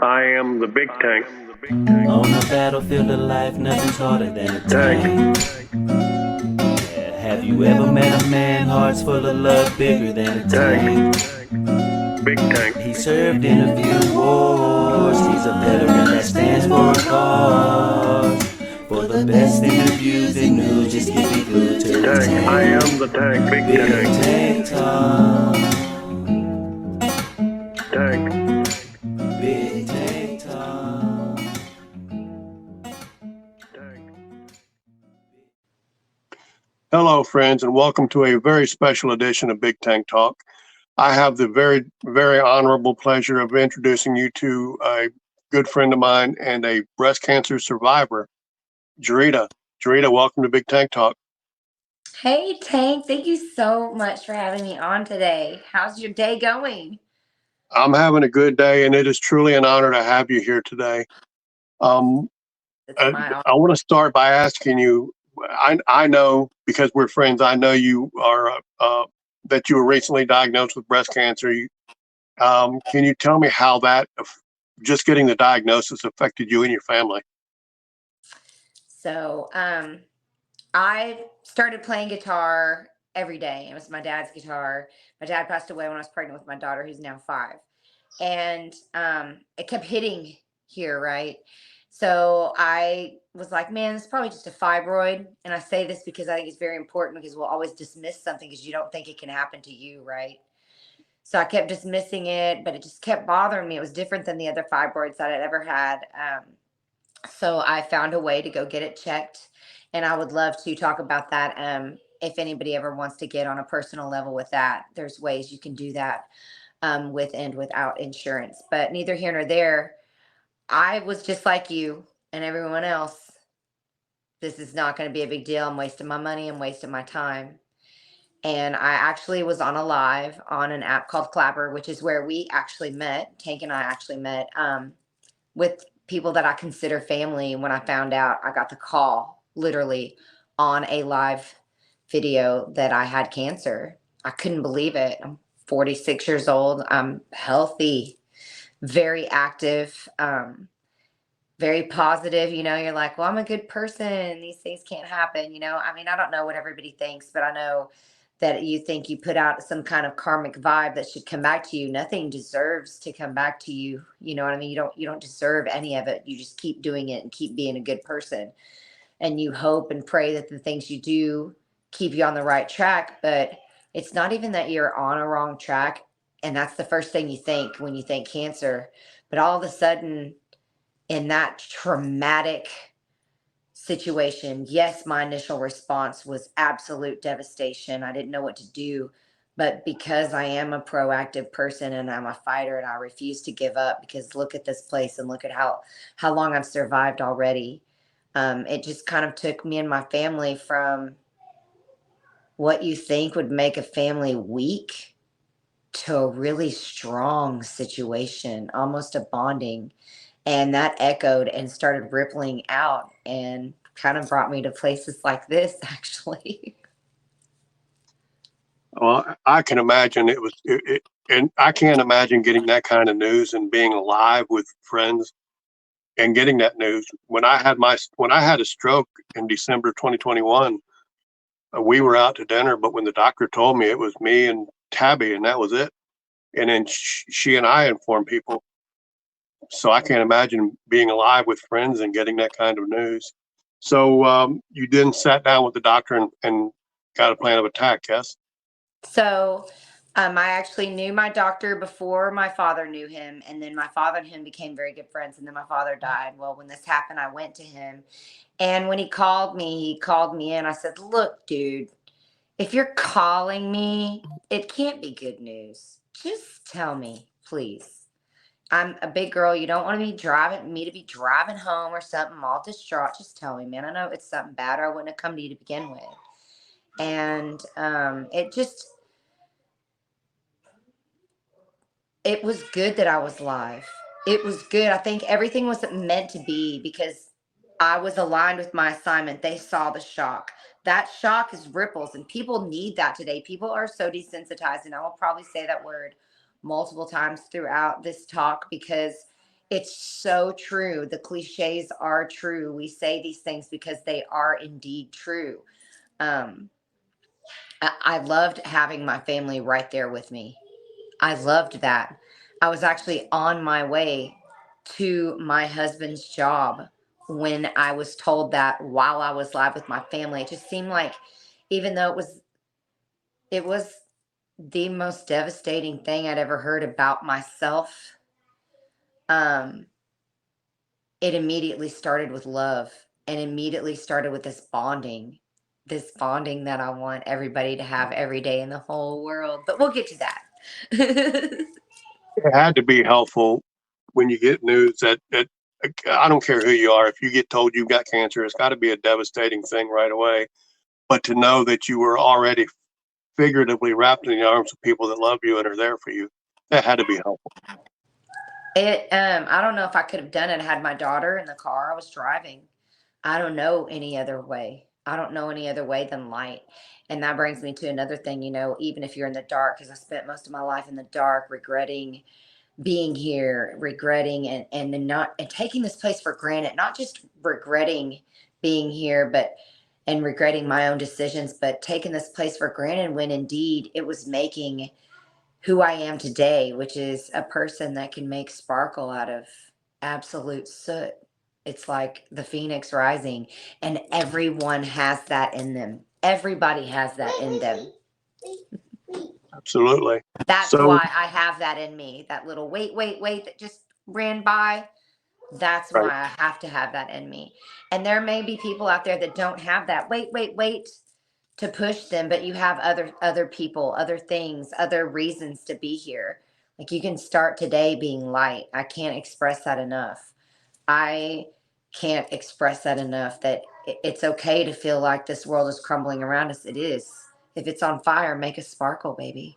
I am the big tank. On the battlefield of life, nothing's harder than a tank. Yeah, have you ever met a man, hearts full of love, bigger than a Tank. tank? Big tank. He served in a few wars, he's a veteran that stands for a cause. For the best interviews and news, just keep it glued to the Tank. I tank. am the tank. Big Big tank. Tank Talk. Tank. Big Tank Talk. Hello, friends, and welcome to a very special edition of Big Tank Talk. I have the very, very honorable pleasure of introducing you to a good friend of mine and a breast cancer survivor, Jreada. Jreada, welcome to Big Tank Talk. Hey, Tank, thank you so much for having me on today. How's your day going? I'm having a good day, and it is truly an honor to have you here today. Um, It's I, my honor. I want to start by asking you. I know because we're friends. I know you are that you were recently diagnosed with breast cancer. Can you tell me how that just getting the diagnosis affected you and your family? So, I started playing guitar every day. It was my dad's guitar. My dad passed away when I was pregnant with my daughter, who's now 5. And it kept hitting here, right? So I was like, man, it's probably just a fibroid. And I say this because I think it's very important because we'll always dismiss something because you don't think it can happen to you, right? So I kept dismissing it, but it just kept bothering me. It was different than the other fibroids that I'd ever had. So I found a way to go get it checked. And I would love to talk about that. If anybody ever wants to get on a personal level with that, there's ways you can do that with and without insurance. But neither here nor there. I was just like you and everyone else. This is not going to be a big deal. I'm wasting my money. I'm wasting my time. And I actually was on a live on an app called Clapper, which is where we actually met. Tank and I actually met with people that I consider family. When I found out, I got the call literally on a live video that I had cancer. I couldn't believe it. I'm 46 years old. I'm healthy, very active, very positive. You're like, well, I'm a good person. These things can't happen. I mean, I don't know what everybody thinks, but I know that you think you put out some kind of karmic vibe that should come back to you. Nothing deserves to come back to you. You know what I mean? You don't deserve any of it. You just keep doing it and keep being a good person. And you hope and pray that the things you do keep you on the right track. But it's not even that you're on a wrong track. And that's the first thing you think when you think cancer. But all of a sudden, in that traumatic situation, yes, my initial response was absolute devastation. I didn't know what to do. But because I am a proactive person and I'm a fighter and I refuse to give up, because look at this place and look at how long I've survived already. It just kind of took me and my family from what you think would make a family weak to a really strong situation, almost a bonding. And that echoed and started rippling out and kind of brought me to places like this, actually. Well, I can imagine and I can't imagine getting that kind of news and being alive with friends and getting that news. When I had a stroke in December 2021, we were out to dinner, but when the doctor told me, it was me and Tabby, and that was it. And then she and I informed people. So I can't imagine being alive with friends and getting that kind of news. So you then sat down with the doctor and got a plan of attack, yes? So I actually knew my doctor before my father knew him. And then my father and him became very good friends. And then my father died. Well, when this happened, I went to him. And when he called me in. I said, look, dude, if you're calling me, it can't be good news. Just tell me, please. I'm a big girl. You don't want to be driving me to be driving home or something all distraught. Just tell me, man. I know it's something bad, or I wouldn't have come to you to begin with. And it was good that I was live. It was good. I think everything was meant to be because I was aligned with my assignment. They saw the shock. That shock is ripples, and people need that today. People are so desensitized, and I will probably say that word multiple times throughout this talk because It's so true. The cliches are true. We say these things because they are indeed true. Um, I loved having my family right there with me. I loved that. I was actually on my way to my husband's job when I was told that while I was live with my family. It just seemed like, even though it was the most devastating thing I'd ever heard about myself, um, it immediately started with love and immediately started with this bonding that I want everybody to have every day in the whole world. But we'll get to that. It had to be helpful when you get news that I don't care who you are. If you get told you've got cancer, it's got to be a devastating thing right away. But to know that you were already figuratively wrapped in the arms of people that love you and are there for you, that had to be helpful. I don't know if I could have done it. I had my daughter in the car. I was driving. I don't know any other way. I don't know any other way than light. And that brings me to another thing, even if you're in the dark, because I spent most of my life in the dark, regretting being here, regretting and then not and taking this place for granted, not just regretting being here, but and regretting my own decisions, but taking this place for granted when indeed it was making who I am today, which is a person that can make sparkle out of absolute soot. It's like the phoenix rising, and everyone has that in them. Everybody has that in them. Absolutely. That's So, why I have that in me. That little wait, wait, wait that just ran by. That's right, why I have to have that in me. And there may be people out there that don't have that wait, wait, wait to push them, but you have other people, other things, other reasons to be here. Like, you can start today being light. I can't express that enough. I can't express that enough, that it's okay to feel like this world is crumbling around us. It is. If it's on fire, make a sparkle, baby.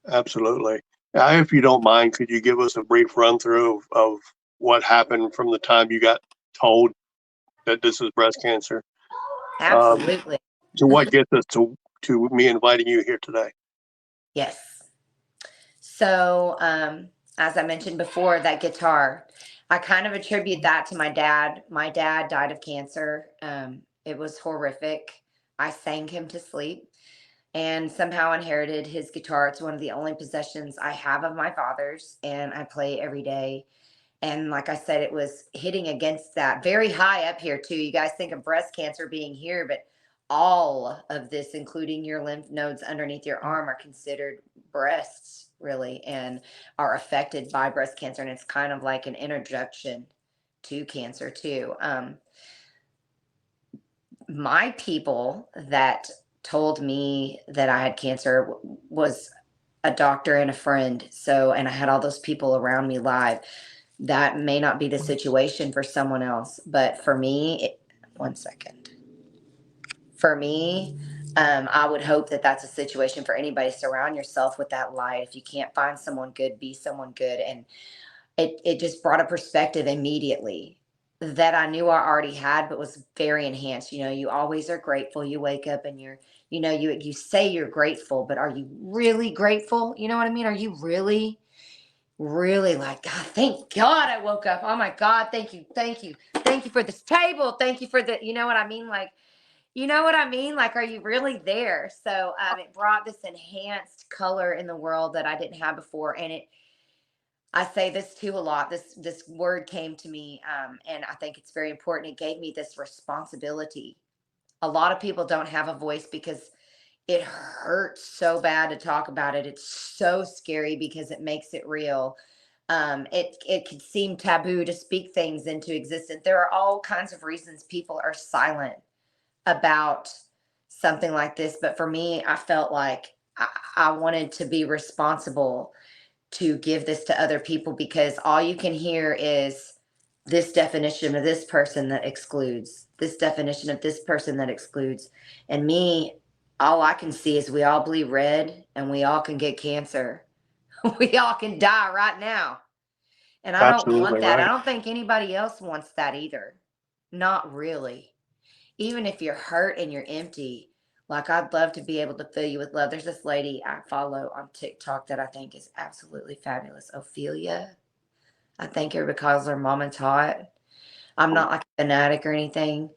absolutely. If you don't mind, could you give us a brief run through of what happened from the time you got told that this is breast cancer, um, Absolutely. to what gets us to me inviting you here today? Yes. So, as I mentioned before, that guitar, I kind of attribute that to my dad. My dad died of cancer. It was horrific. I sang him to sleep and somehow inherited his guitar. It's one of the only possessions I have of my father's, and I play every day. And like I said, it was hitting against that very high up here, too. You guys think of breast cancer being here, but all of this, including your lymph nodes underneath your arm, are considered breasts, really, and are affected by breast cancer. And it's kind of like an introduction to cancer, too. My people that told me that I had cancer was a doctor and a friend. So, and I had all those people around me live. That may not be the situation for someone else, but for me, one second. For me, I would hope that that's a situation for anybody. Surround yourself with that light. If you can't find someone good, be someone good. And it just brought a perspective immediately that I knew I already had, but was very enhanced. You always are grateful. You wake up and you say you're grateful, but are you really grateful? You know what I mean? Are you really like, God, thank God I woke up. Oh my God, thank you for this table. Thank you for the, you know what I mean? Like, are you really there? So it brought this enhanced color in the world that I didn't have before. And I say this too a lot. This word came to me, and I think it's very important. It gave me this responsibility. A lot of people don't have a voice because it hurts so bad to talk about it. It's so scary because it makes it real. It could seem taboo to speak things into existence. There are all kinds of reasons people are silent about something like this, but for me, I felt like I wanted to be responsible to give this to other people, because all you can hear is this definition of this person that excludes, this definition of this person that excludes. And me, all I can see is we all bleed red and we all can get cancer. We all can die right now. And I don't want Absolutely that. I right. don't think anybody else wants that either. Not really. Even if you're hurt and you're empty, like, I'd love to be able to fill you with love. There's this lady I follow on TikTok that I think is absolutely fabulous, Ophelia. I thank her because her mama taught. I'm not like a fanatic or anything,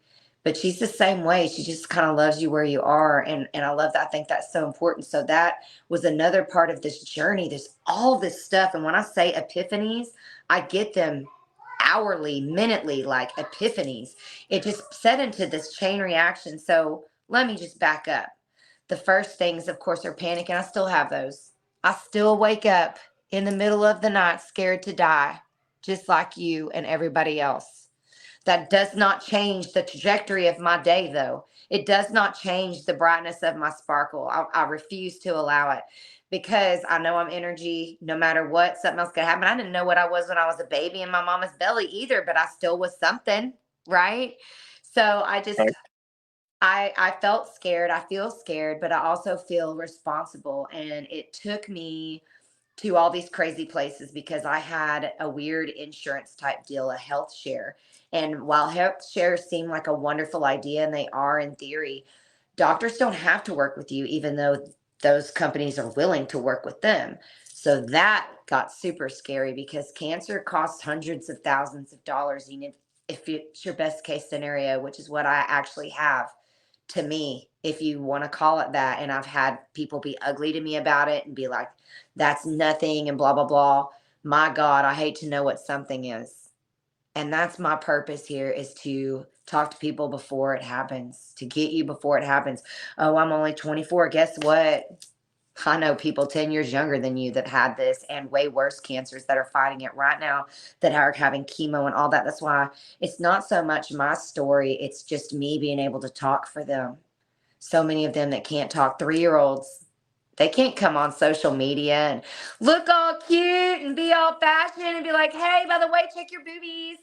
but she's the same way. She just kind of loves you where you are. And I love that. I think that's so important. So that was another part of this journey. There's all this stuff. And when I say epiphanies, I get them hourly, minutely, like epiphanies. It just set into this chain reaction. So let me just back up. The first things, of course, are panic. And I still have those. I still wake up in the middle of the night scared to die, just like you and everybody else. That does not change the trajectory of my day, though. It does not change the brightness of my sparkle. I refuse to allow it because I know I'm energy no matter what. Something else could happen. I didn't know what I was when I was a baby in my mama's belly either, but I still was something, right? So Right. I felt scared. I feel scared, but I also feel responsible. And it took me to all these crazy places because I had a weird insurance type deal, a health share. And while health shares seem like a wonderful idea, and they are in theory, doctors don't have to work with you, even though those companies are willing to work with them. So that got super scary because cancer costs hundreds of thousands of dollars, even if it's your best case scenario, which is what I actually have, to me, if you want to call it that. And I've had people be ugly to me about it and be like, that's nothing and blah, blah, blah. My God, I hate to know what something is. And that's my purpose here, is to talk to people before it happens, to get you before it happens. Oh, I'm only 24. Guess what? I know people 10 years younger than you that had this and way worse cancers that are fighting it right now, that are having chemo and all that. That's why it's not so much my story. It's just me being able to talk for them. So many of them that can't talk, 3-year-olds, they can't come on social media and look all cute and be all fashion and be like, hey, by the way, check your boobies.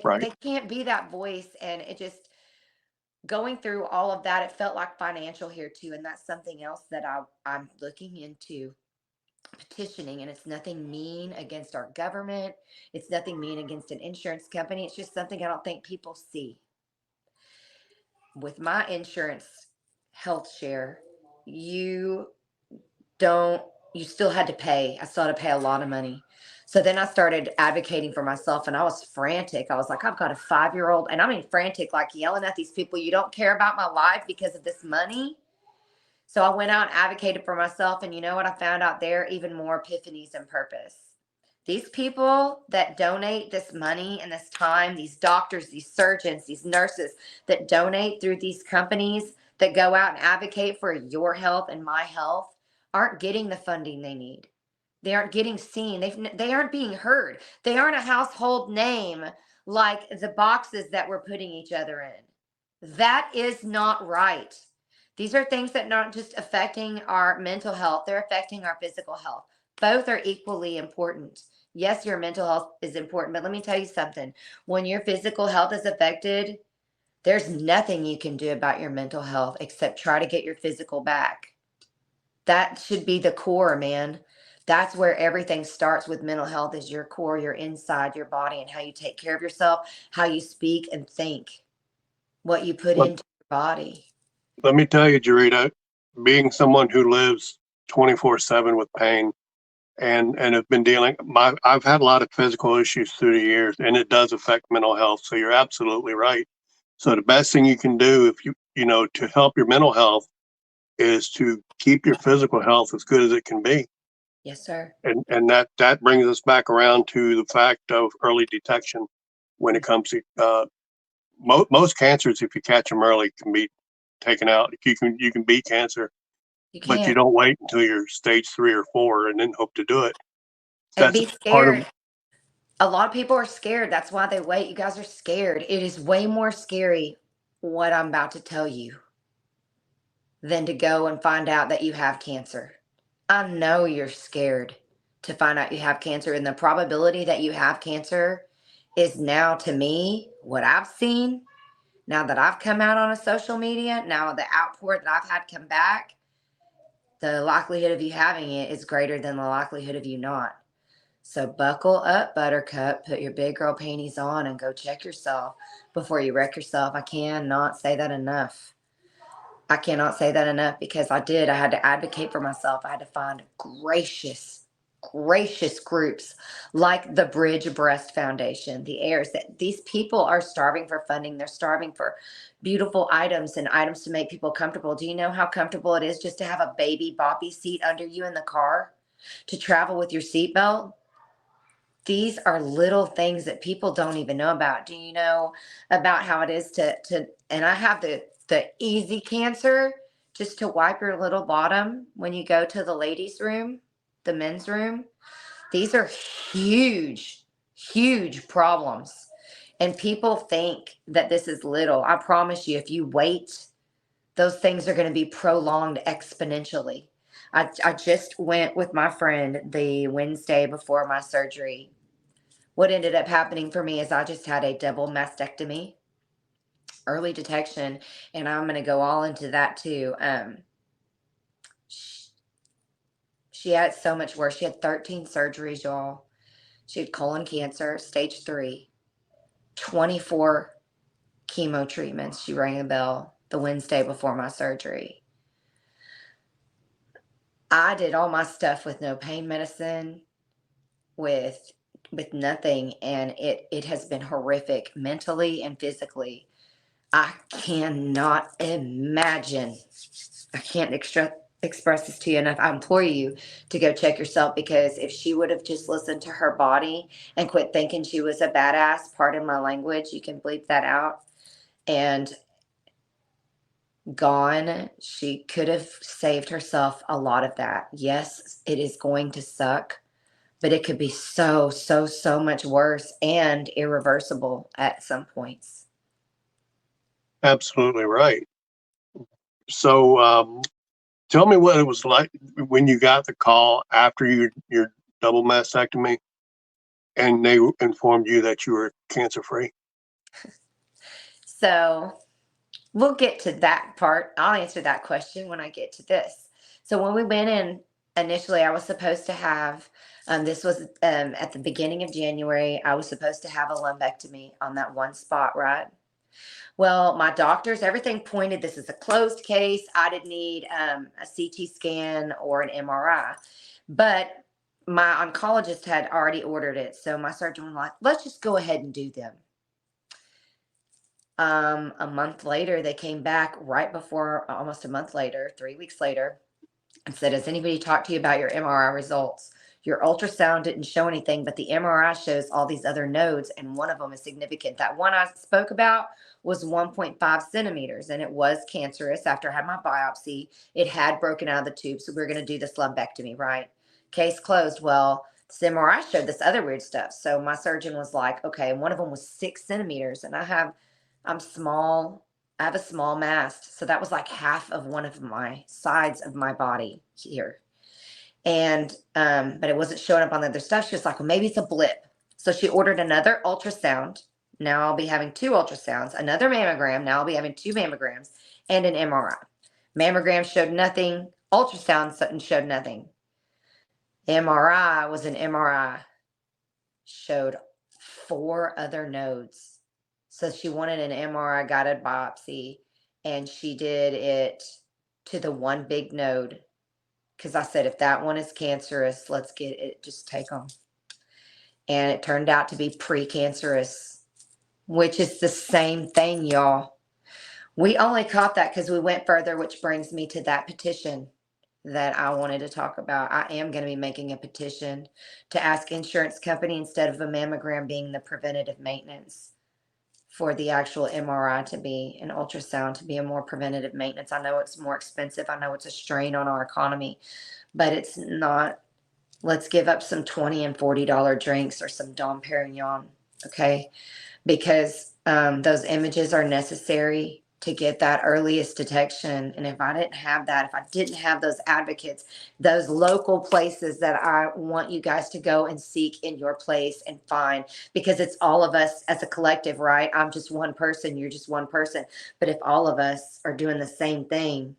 Right. They can't be that voice. And it just, going through all of that, it felt like financial here too. And that's something else that I'm looking into, petitioning. And it's nothing mean against our government. It's nothing mean against an insurance company. It's just something I don't think people see. With my insurance health share, you don't, you still had to pay. I still had to pay a lot of money. So then I started advocating for myself and I was frantic. I was like, I've got a 5-year-old, and I mean frantic, like yelling at these people, you don't care about my life because of this money. So I went out and advocated for myself. And you know what I found out there? Even more epiphanies and purpose. These people that donate this money and this time, these doctors, these surgeons, these nurses that donate through these companies that go out and advocate for your health and my health, aren't getting the funding they need. They aren't getting seen. They aren't being heard. They aren't a household name like the boxes that we're putting each other in. That is not right. These are things that not just affecting our mental health, they're affecting our physical health. Both are equally important. Yes, your mental health is important, but let me tell you something. When your physical health is affected, there's nothing you can do about your mental health except try to get your physical back. That should be the core, man. That's where everything starts with mental health, is your core, your inside, your body, and how you take care of yourself, how you speak and think, what you put Let, into your body. let me tell you, Jreada, being someone who lives 24/7 with pain and have been I've had a lot of physical issues through the years, and it does affect mental health. So you're absolutely right. So the best thing you can do, if to help your mental health, is to keep your physical health as good as it can be. Yes, sir. And that brings us back around to the fact of early detection when it comes to most cancers. If you catch them early, can be taken out. You can beat cancer, You but you can't. don't wait until you're stage 3 or 4 and then hope to do it. And That's be part of scared. A lot of people are scared. That's why they wait. You guys are scared. It is way more scary what I'm about to tell you than to go and find out that you have cancer. I know you're scared to find out you have cancer, and the probability that you have cancer is now, to me, what I've seen, now that I've come out on a social media, now the outpour that I've had come back, the likelihood of you having it is greater than the likelihood of you not. So buckle up, buttercup, put your big girl panties on and go check yourself before you wreck yourself. I cannot say that enough. I cannot say that enough because I did. I had to advocate for myself. I had to find gracious gracious groups like the Bridge Breast Foundation, the heirs, that these people are starving for funding. They're starving for beautiful items and items to make people comfortable. Do you know how comfortable it is just to have a baby boppy seat under you in the car, to travel with your seatbelt? These are little things that people don't even know about. Do you know about how it is to and I have the easy cancer, just to wipe your little bottom when you go to the ladies' room, the men's room? These are huge, huge problems. And people think that this is little. I promise you, if you wait, those things are going to be prolonged exponentially. I just went with my friend the Wednesday before my surgery. What ended up happening for me is I just had a double mastectomy, early detection, and I'm going to go all into that too. She had so much worse. She had 13 surgeries, y'all. She had colon cancer, stage 3, 24 chemo treatments. She rang a bell the Wednesday before my surgery. I did all my stuff with no pain medicine, with nothing, and it has been horrific mentally and physically. I cannot imagine. I can't express this to you enough. I implore you to go check yourself, because if she would have just listened to her body and quit thinking she was a badass, pardon my language, you can bleep that out, and gone, she could have saved herself a lot of that. Yes, it is going to suck, but it could be so, so, so much worse and irreversible at some points. Absolutely right. So, tell me what it was like when you got the call after your double mastectomy, and they informed you that you were cancer free. So we'll get to that part. I'll answer that question when I get to this. So when we went in initially, I was supposed to have, this was at the beginning of January, I was supposed to have a lumpectomy on that one spot, right? Well, my doctors, everything pointed, this is a closed case. I didn't need a CT scan or an MRI. But my oncologist had already ordered it. So my surgeon was like, let's just go ahead and do them. A month later, they came back right before, almost a month later, 3 weeks later, and said, has anybody talked to you about your MRI results? Your ultrasound didn't show anything, but the MRI shows all these other nodes, and one of them is significant. That one I spoke about was 1.5 centimeters, and it was cancerous. After I had my biopsy, it had broken out of the tube, so we are going to do this lumpectomy, right? Case closed. Well, this MRI showed this other weird stuff. So my surgeon was like, okay, one of them was 6 centimeters, and I'm small. I have a small mast. So that was like half of one of my sides of my body here. And, but it wasn't showing up on the other stuff. She was like, well, maybe it's a blip. So she ordered another ultrasound. Now I'll be having 2 ultrasounds, another mammogram. Now I'll be having 2 mammograms and an MRI. Mammogram showed nothing. Ultrasound showed nothing. MRI was an MRI. Showed 4 other nodes. So she wanted an MRI guided biopsy, and she did it to the one big node. Because I said, if that one is cancerous, let's get it, just take them. And it turned out to be precancerous, which is the same thing, y'all. We only caught that because we went further, which brings me to that petition that I wanted to talk about. I am going to be making a petition to ask insurance company, instead of a mammogram being the preventative maintenance, for the actual MRI to be an ultrasound, to be a more preventative maintenance. I know it's more expensive. I know it's a strain on our economy, but it's not. Let's give up some $20 and $40 drinks or some Dom Perignon, okay? Because those images are necessary to get that earliest detection. And if I didn't have that, if I didn't have those advocates, those local places that I want you guys to go and seek in your place and find, because it's all of us as a collective, right? I'm just one person, you're just one person. But if all of us are doing the same thing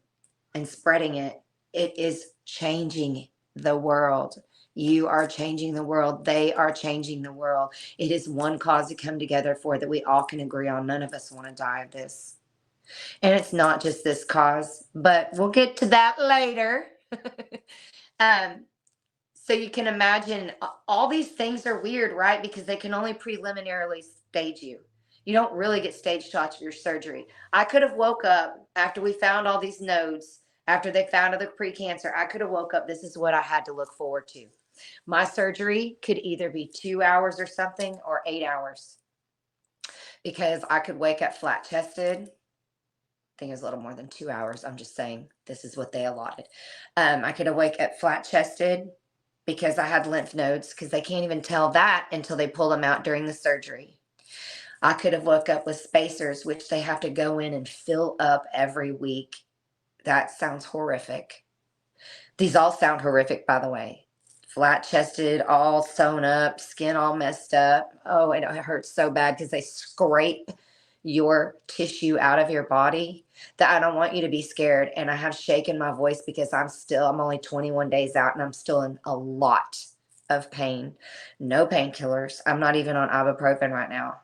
and spreading it, it is changing the world. You are changing the world. They are changing the world. It is one cause to come together for that we all can agree on. None of us want to die of this. And it's not just this cause, but we'll get to that later. um, So you can imagine all these things are weird, right? Because they can only preliminarily stage you. You don't really get stage shots of your surgery. I could have woke up after we found all these nodes, after they found the precancer. I could have woke up. This is what I had to look forward to. My surgery could either be 2 hours or something or 8 hours because I could wake up flat chested. I think it was a little more than 2 hours. I'm just saying this is what they allotted. I could awake up flat chested because I had lymph nodes, because they can't even tell that until they pull them out during the surgery. I could have woke up with spacers, which they have to go in and fill up every week. That sounds horrific. These all sound horrific, by the way. Flat chested, all sewn up, skin all messed up. Oh, it hurts so bad because they scrape your tissue out of your body. That I don't want you to be scared. And I have shaken my voice because I'm only 21 days out and I'm still in a lot of pain. No painkillers. I'm not even on ibuprofen right now.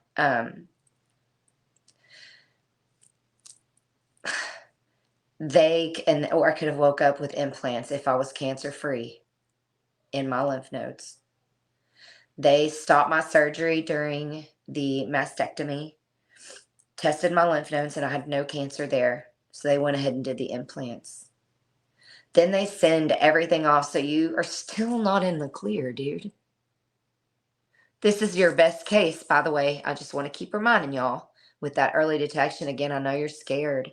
Or I could have woke up with implants if I was cancer free in my lymph nodes. They stopped my surgery during the mastectomy, tested my lymph nodes, and I had no cancer there. So they went ahead and did the implants. Then they send everything off. So you are still not in the clear, dude. This is your best case, by the way. I just want to keep reminding y'all with that early detection. Again, I know you're scared.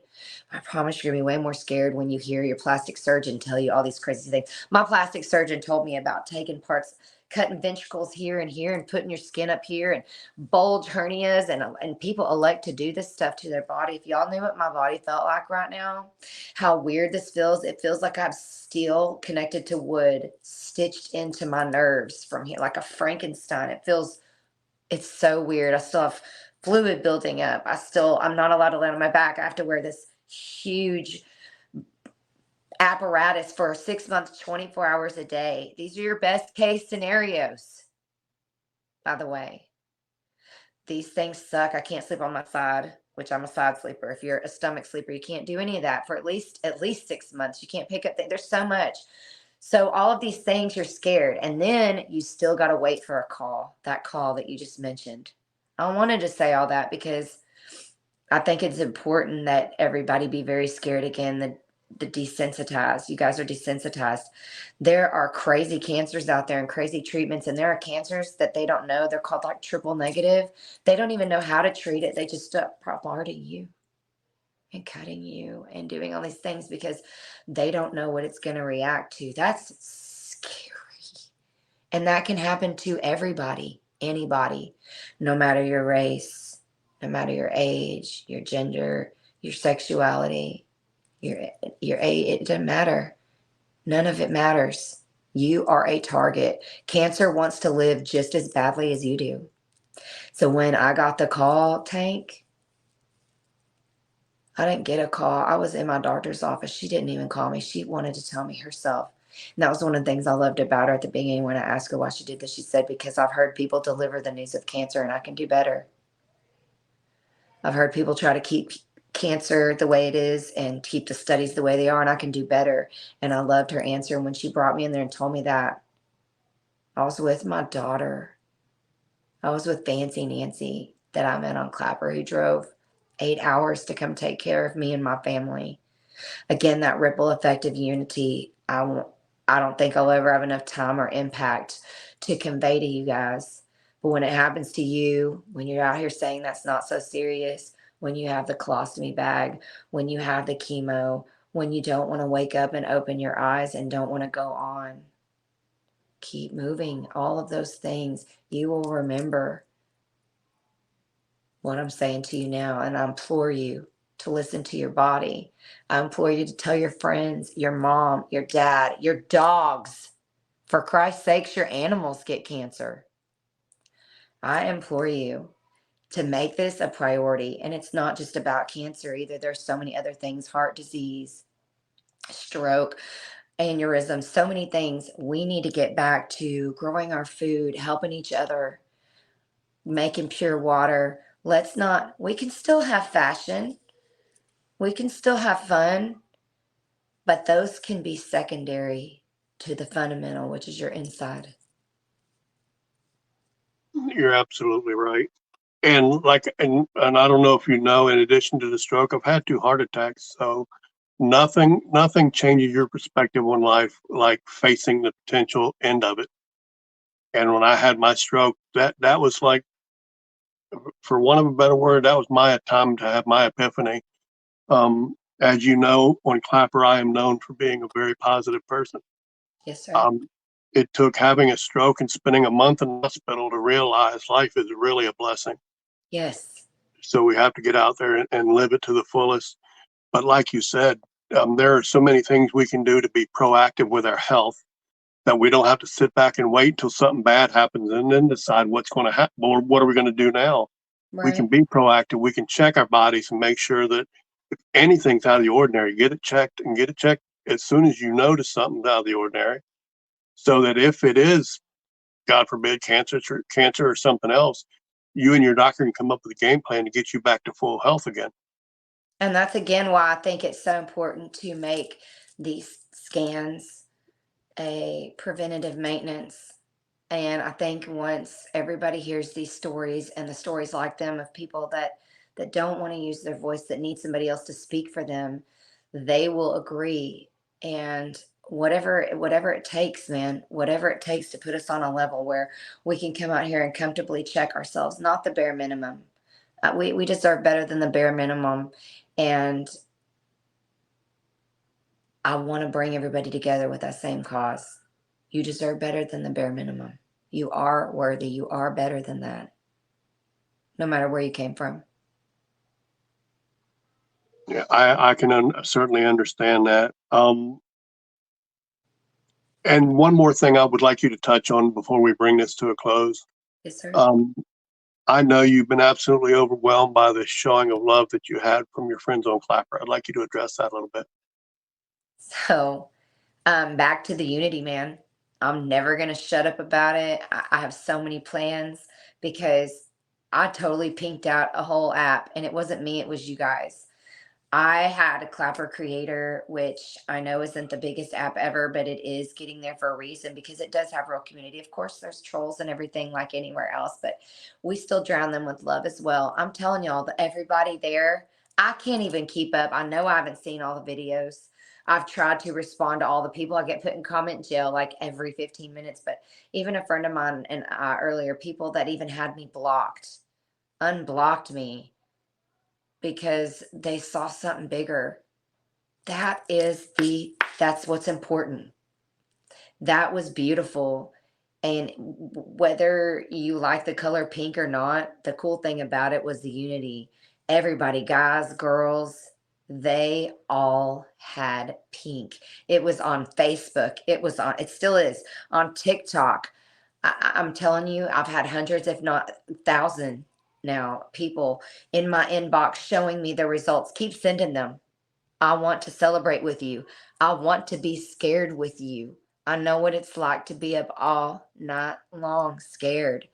I promise you're going to be way more scared when you hear your plastic surgeon tell you all these crazy things. My plastic surgeon told me about taking parts, cutting ventricles here and putting your skin up here and bulge hernias. And people elect to do this stuff to their body. If y'all knew what my body felt like right now, how weird this feels. It feels like I have steel connected to wood stitched into my nerves from here, like a Frankenstein. It's so weird. I still have fluid building up. I'm not allowed to lay on my back. I have to wear this huge apparatus for 6 months, 24 hours a day. These are your best case scenarios, by the way. These things suck. I can't sleep on my side, which I'm a side sleeper. If you're a stomach sleeper, you can't do any of that for at least 6 months. You can't pick up things. There's so much. So all of these things, you're scared. And then you still got to wait for a call, that call that you just mentioned. I wanted to say all that because I think it's important that everybody be very scared again, the desensitized. You guys are desensitized. There are crazy cancers out there and crazy treatments, and there are cancers that they don't know. They're called like triple negative. They don't even know how to treat it. They just start bombarding you and cutting you and doing all these things because they don't know what it's going to react to. That's scary. And that can happen to everybody, anybody, no matter your race, no matter your age, your gender, your sexuality, your age. It doesn't matter. None of it matters. You are a target. Cancer wants to live just as badly as you do. So when I got the call, Tank, I didn't get a call. I was in my doctor's office. She didn't even call me. She wanted to tell me herself. And that was one of the things I loved about her at the beginning. When I asked her why she did this, she said, because I've heard people deliver the news of cancer and I can do better. I've heard people try to keep cancer the way it is and keep the studies the way they are, and I can do better. And I loved her answer. And when she brought me in there and told me that, I was with my daughter. I was with Fancy Nancy that I met on Clapper, who drove 8 hours to come take care of me and my family. Again, that ripple effect of unity, I don't think I'll ever have enough time or impact to convey to you guys. But when it happens to you, when you're out here saying that's not so serious, when you have the colostomy bag, when you have the chemo, when you don't want to wake up and open your eyes and don't want to go on, keep moving. All of those things, you will remember what I'm saying to you now. And I implore you to listen to your body. I implore you to tell your friends, your mom, your dad, your dogs. For Christ's sakes, your animals get cancer. I implore you to make this a priority. And it's not just about cancer either. There's so many other things, heart disease, stroke, aneurysm, so many things. We need to get back to growing our food, helping each other, making pure water. We can still have fashion. We can still have fun, but those can be secondary to the fundamental, which is your inside. You're absolutely right. And and I don't know if you know, in addition to the stroke, I've had 2 heart attacks. So nothing changes your perspective on life like facing the potential end of it. And when I had my stroke, that was like, for want of a better word, that was my time to have my epiphany. As you know, on Clapper, I am known for being a very positive person. Yes, sir. Um, it took having a stroke and spending a month in the hospital to realize life is really a blessing. Yes. So we have to get out there and live it to the fullest. But like you said, there are so many things we can do to be proactive with our health that we don't have to sit back and wait until something bad happens and then decide what's going to happen or what are we going to do now. We can Right. be proactive. We can check our bodies and make sure that if anything's out of the ordinary, get it checked and get it checked as soon as you notice something's out of the ordinary. So that if it is, God forbid, cancer or something else, you and your doctor can come up with a game plan to get you back to full health again. And that's again why I think it's so important to make these scans a preventative maintenance. And I think once everybody hears these stories and the stories like them of people that don't want to use their voice, that need somebody else to speak for them, they will agree. And whatever it takes, man, whatever it takes to put us on a level where we can come out here and comfortably check ourselves, not the bare minimum. We deserve better than the bare minimum. And I want to bring everybody together with that same cause. You deserve better than the bare minimum. You are worthy. You are better than that, no matter where you came from. Yeah, I can certainly understand that. And one more thing I would like you to touch on before we bring this to a close. Yes, sir. Um, I know you've been absolutely overwhelmed by the showing of love that you had from your friends on Clapper. I'd like you to address that a little bit. So, back to the unity, man. I'm never going to shut up about it. I have so many plans because I totally pinked out a whole app, and it wasn't me, it was you guys. I had a Clapper Creator, which I know isn't the biggest app ever, but it is getting there for a reason because it does have real community. Of course, there's trolls and everything like anywhere else, but we still drown them with love as well. I'm telling y'all that everybody there, I can't even keep up. I know I haven't seen all the videos. I've tried to respond to all the people. I get put in comment jail like every 15 minutes, but even a friend of mine and earlier, people that even had me blocked, unblocked me because they saw something bigger. That's what's important. That was beautiful. And whether you like the color pink or not, the cool thing about it was the unity. Everybody, guys, girls, they all had pink. It was on Facebook. It still is on TikTok. I'm telling you, I've had hundreds, if not 1,000 now, people in my inbox showing me the results. Keep sending them. I want to celebrate with you. I want to be scared with you. I know what it's like to be up all night long scared.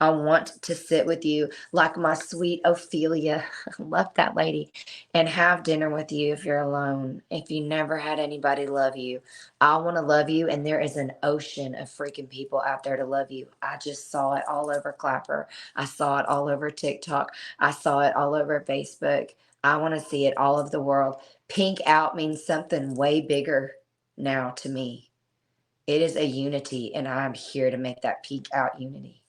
I want to sit with you like my sweet Ophelia. Love that lady. And have dinner with you if you're alone. If you never had anybody love you, I want to love you. And there is an ocean of freaking people out there to love you. I just saw it all over Clapper. I saw it all over TikTok. I saw it all over Facebook. I want to see it all over the world. Pink out means something way bigger now to me. It is a unity, and I'm here to make that pink out unity.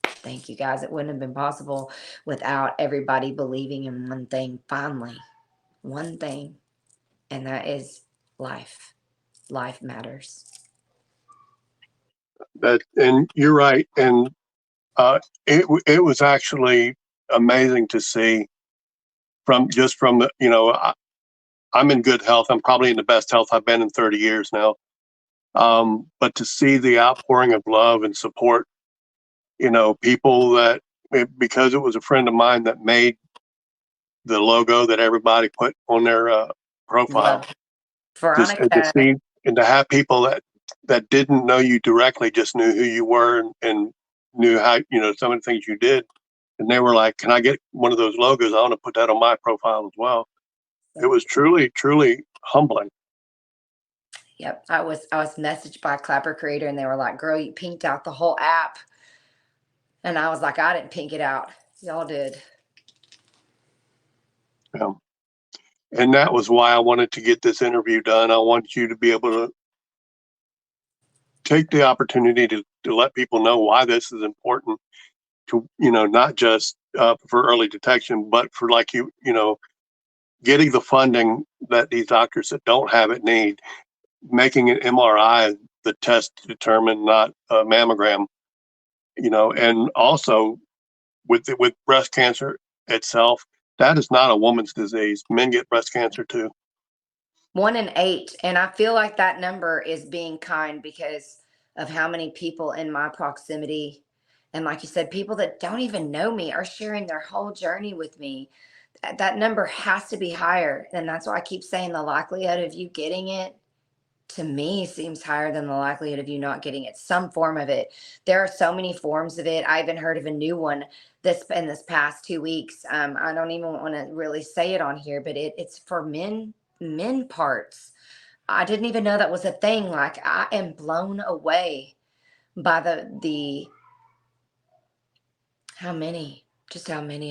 Thank you, guys. It wouldn't have been possible without everybody believing in one thing, finally. One thing, and that is life. Life matters. And you're right. And it was actually amazing to see from the, I'm in good health. I'm probably in the best health I've been in 30 years now. But to see the outpouring of love and support, people because it was a friend of mine that made the logo that everybody put on their profile, Love. just and to Veronica, see and to have people that didn't know you directly, just knew who you were and knew how, some of the things you did. And they were like, can I get one of those logos? I want to put that on my profile as well. It was truly, truly humbling. Yep. I was messaged by Clapper Creator and they were like, girl, you pinked out the whole app. And I was like, I didn't pink it out. Y'all did. Yeah. And that was why I wanted to get this interview done. I want you to be able to take the opportunity to let people know why this is important to, not just for early detection, but for like getting the funding that these doctors that don't have it need, making an MRI the test to determine, not a mammogram, and also with breast cancer itself, that is not a woman's disease. Men get breast cancer too. 1 in 8. And I feel like that number is being kind because of how many people in my proximity. And like you said, people that don't even know me are sharing their whole journey with me. That number has to be higher. And that's why I keep saying the likelihood of you getting it, to me, seems higher than the likelihood of you not getting it, some form of it. There are so many forms of it. I even heard of a new one in this past 2 weeks. I don't even want to really say it on here, but it's for men parts. I didn't even know that was a thing. Like, I am blown away by the how many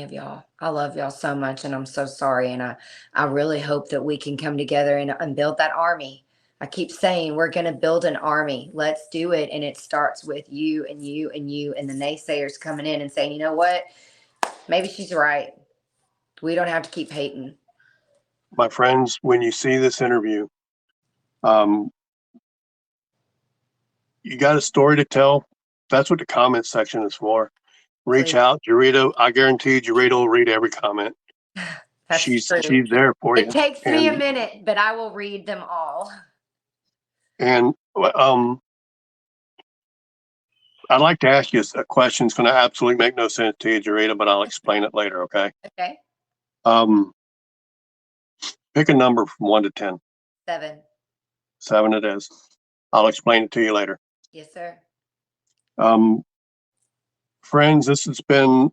of y'all. I love y'all so much, and I'm so sorry. And I really hope that we can come together and build that army. I keep saying we're going to build an army. Let's do it. And it starts with you and you and you and the naysayers coming in and saying, you know what? Maybe she's right. We don't have to keep hating. My friends, when you see this interview, you got a story to tell. That's what the comment section is for. Reach Please. out, Jreada. I guarantee Jreada will read every comment. That's She's true. there for you. It takes me a minute, but I will read them all. And I'd like to ask you a question. It's going to absolutely make no sense to you, Jreada, but I'll explain it later. Okay. Okay. Pick a number from 1 to 10. 7. 7 it is. I'll explain it to you later. Yes, sir. Friends, this has been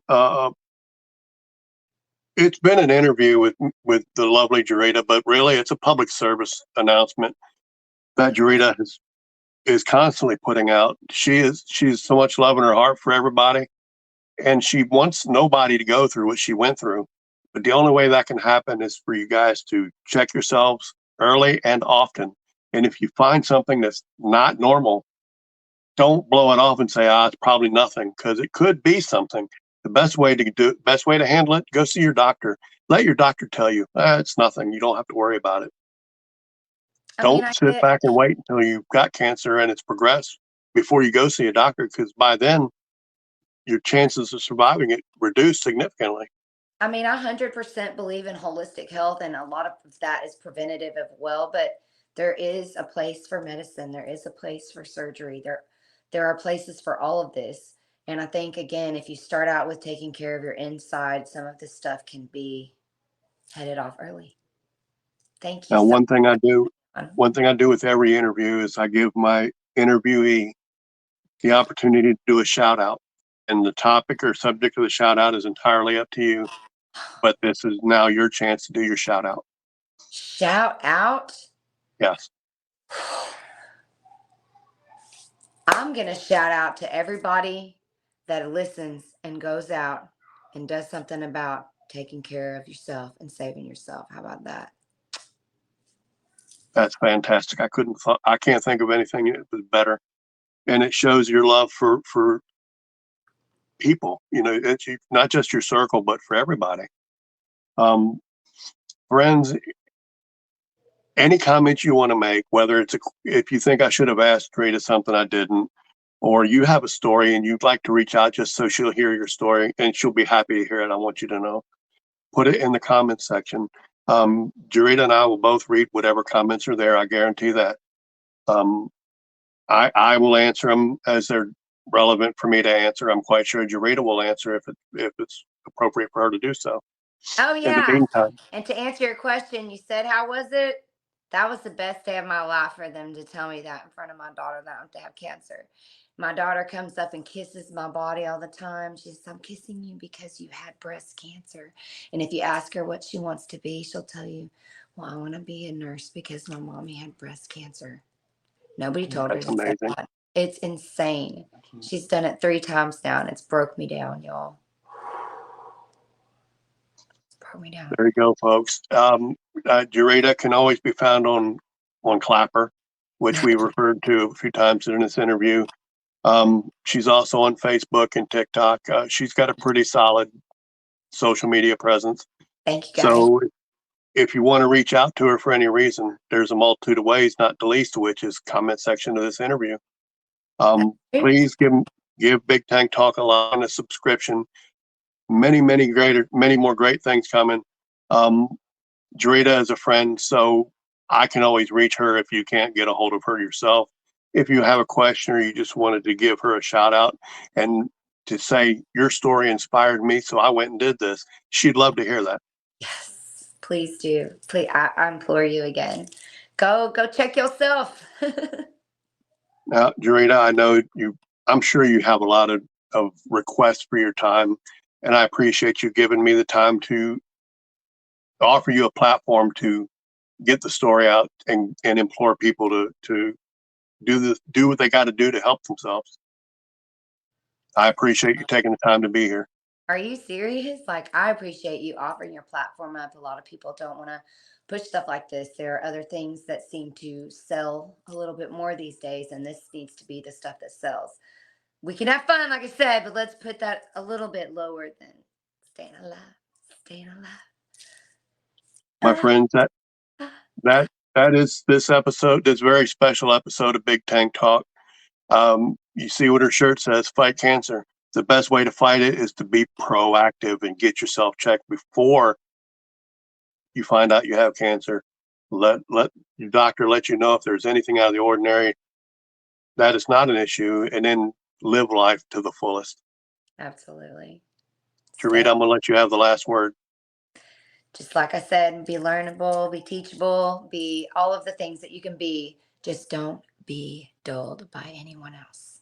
it's been an interview with the lovely Jreada, but really it's a public service announcement that Jreada is constantly putting out. She's so much love in her heart for everybody, and she wants nobody to go through what she went through. But the only way that can happen is for you guys to check yourselves early and often. And if you find something that's not normal, don't blow it off and say, it's probably nothing, because it could be something. The best way to handle it, go see your doctor. Let your doctor tell you, it's nothing. You don't have to worry about it. Don't sit back and wait until you've got cancer and it's progressed before you go see a doctor, because by then your chances of surviving it reduce significantly. I mean, I 100% believe in holistic health, and a lot of that is preventative as well. But there is a place for medicine. There is a place for surgery. There are places for all of this. And I think, again, if you start out with taking care of your inside, some of this stuff can be headed off early. Thank you. Now, one thing I do with every interview is I give my interviewee the opportunity to do a shout out. And the topic or subject of the shout out is entirely up to you. But this is now your chance to do your shout out. Shout out? Yes. I'm going to shout out to everybody that listens and goes out and does something about taking care of yourself and saving yourself. How about that? That's fantastic. I can't think of anything that was better. And it shows your love for people, it's not just your circle, but for everybody. Friends, any comments you want to make, whether if you think I should have asked Jreada something I didn't, or you have a story and you'd like to reach out just so she'll hear your story and she'll be happy to hear it, I want you to know. Put it in the comments section. Jreada and I will both read whatever comments are there. I guarantee that. I will answer them as they're relevant for me to answer. I'm quite sure Jreada will answer if it's appropriate for her to do so. Oh, yeah. In the meantime, and to answer your question, you said, how was it? That was the best day of my life for them to tell me that in front of my daughter that I'm to have cancer. My daughter comes up and kisses my body all the time. She says, I'm kissing you because you had breast cancer. And if you ask her what she wants to be, she'll tell you, well, I want to be a nurse because my mommy had breast cancer. Nobody told her That's to say amazing. that. It's insane. She's done it 3 times now, and it's broke me down, y'all. It's broke me down. There you go, folks. Jreada can always be found on Clapper, which we referred to a few times in this interview. She's also on Facebook and TikTok. She's got a pretty solid social media presence. Thank you, guys. So if you want to reach out to her for any reason, there's a multitude of ways, not the least of which is comment section of this interview. Please give Big Tank Talk a line, a subscription. Many more great things coming. Jreada is a friend, so I can always reach her if you can't get a hold of her yourself. If you have a question or you just wanted to give her a shout out and to say your story inspired me, so I went and did this, she'd love to hear that. Yes, please do. Please, I implore you again. Go check yourself. Now, Jreada, I know I'm sure you have a lot of requests for your time, and I appreciate you giving me the time to offer you a platform to get the story out and implore people to do what they got to do to help themselves. I appreciate you taking the time to be here. Are you serious? Like, I appreciate you offering your platform up. A lot of people don't want to push stuff like this. There are other things that seem to sell a little bit more these days, and this needs to be the stuff that sells. We can have fun, like I said, but let's put that a little bit lower than staying alive. Staying alive. My friends, that is this episode, this very special episode of Big Tank Talk. You see what her shirt says, fight cancer. The best way to fight it is to be proactive and get yourself checked before you find out you have cancer. Let your doctor let you know if there's anything out of the ordinary that is not an issue, and then live life to the fullest. Absolutely. Jreada, I'm going to let you have the last word. Just like I said, be learnable, be teachable, be all of the things that you can be. Just don't be dulled by anyone else.